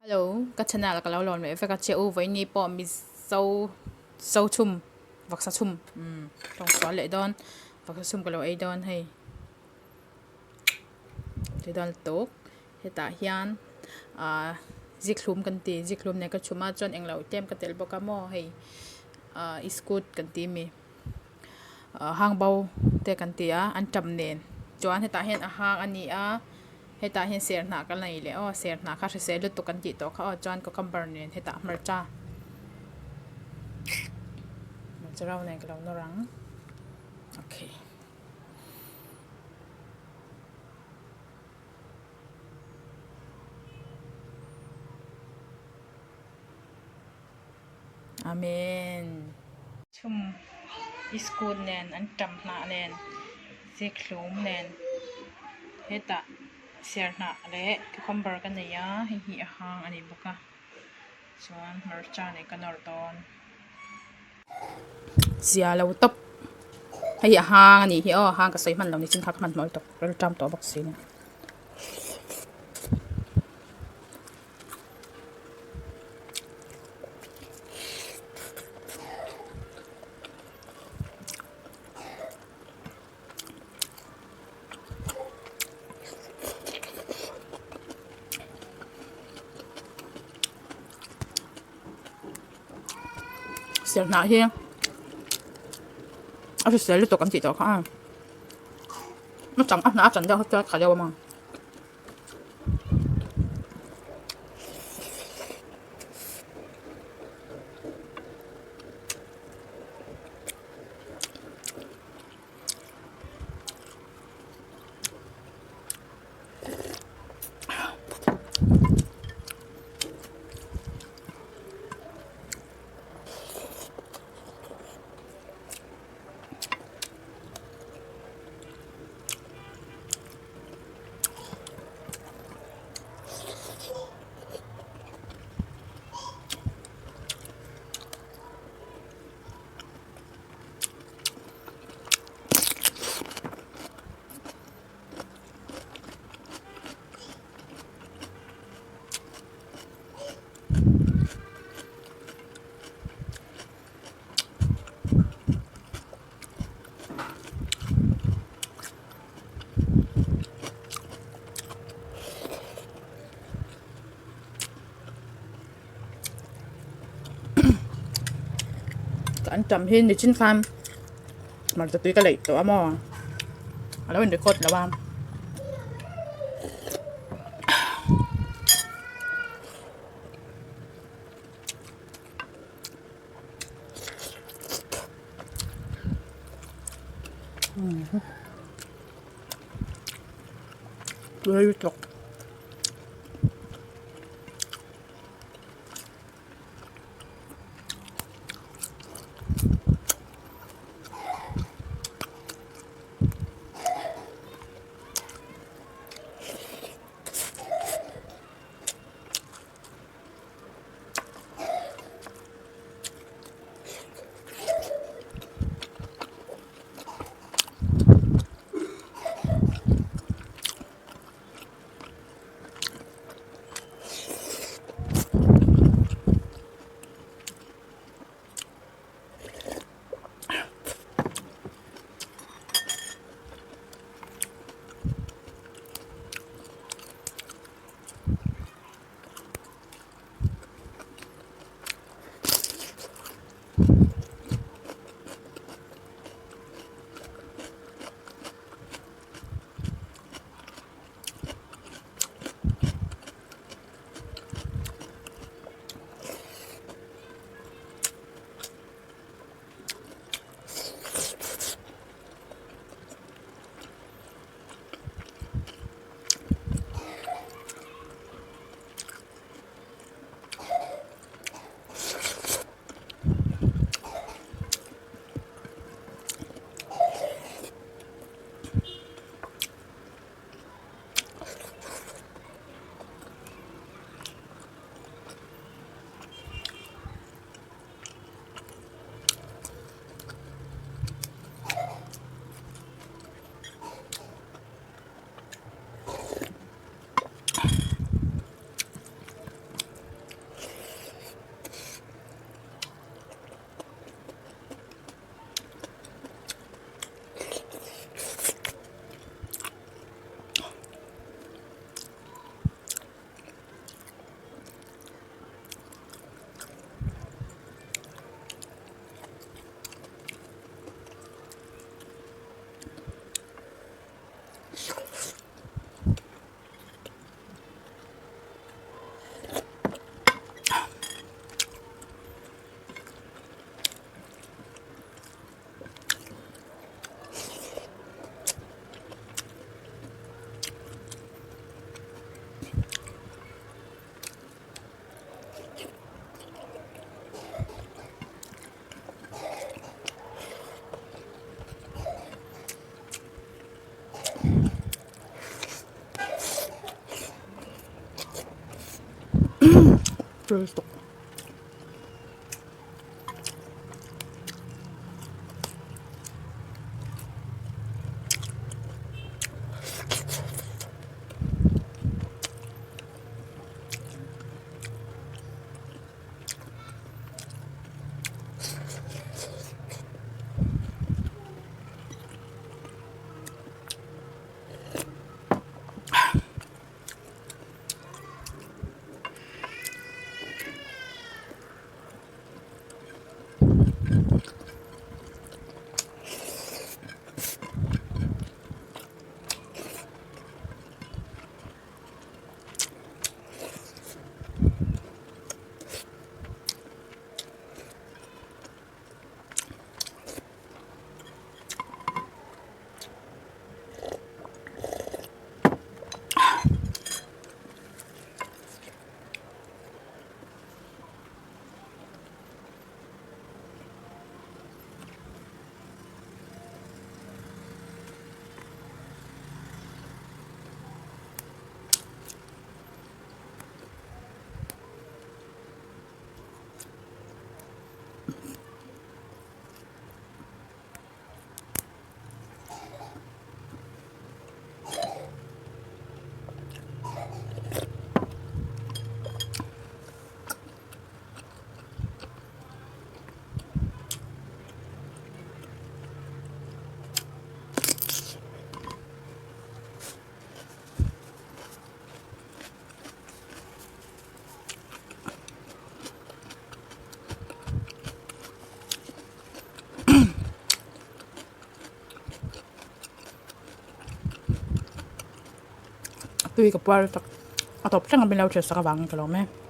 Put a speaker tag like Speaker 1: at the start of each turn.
Speaker 1: Hello, ka channel ka lo lon me fa ka che o vai ni po mi so chum vak sa chum tong so le don vak sa chum ka lo ai don hei te don tok heta hian a ziklum kan ti ziklum ne ka chuma chon eng lo tem ka tel boka mo hei iskut kan ti mi hang bau te kan ti a an tam nen chuan heta hian a hang ani a heta hian ser na ka nei le ser na kha se lu tu kan ti to kha chuan ko kambar nen heta marcha marcha ne ka lo no rang okay amen chum iskut nen an tam na nen ziklum nen heta ser na le cucumber kan nei a hi a hang ani boka chuan marcha ne kan or don zia lo top hei a hang ani hi hang ka soi man lo ni chin kha man mol tok rel tam to bok sin ser na hi a se lu to kan ti to kha nó chẳng áp nó chẳng cho khả dâu mà anh chậm hin thì chín khăn màจะตีกระเลยตัวมอแล้วมันจะกดแล้วบ้างเลยตก Tultok. Tui ka puar tak atop tlang bin lau che sa ka wang ka lo me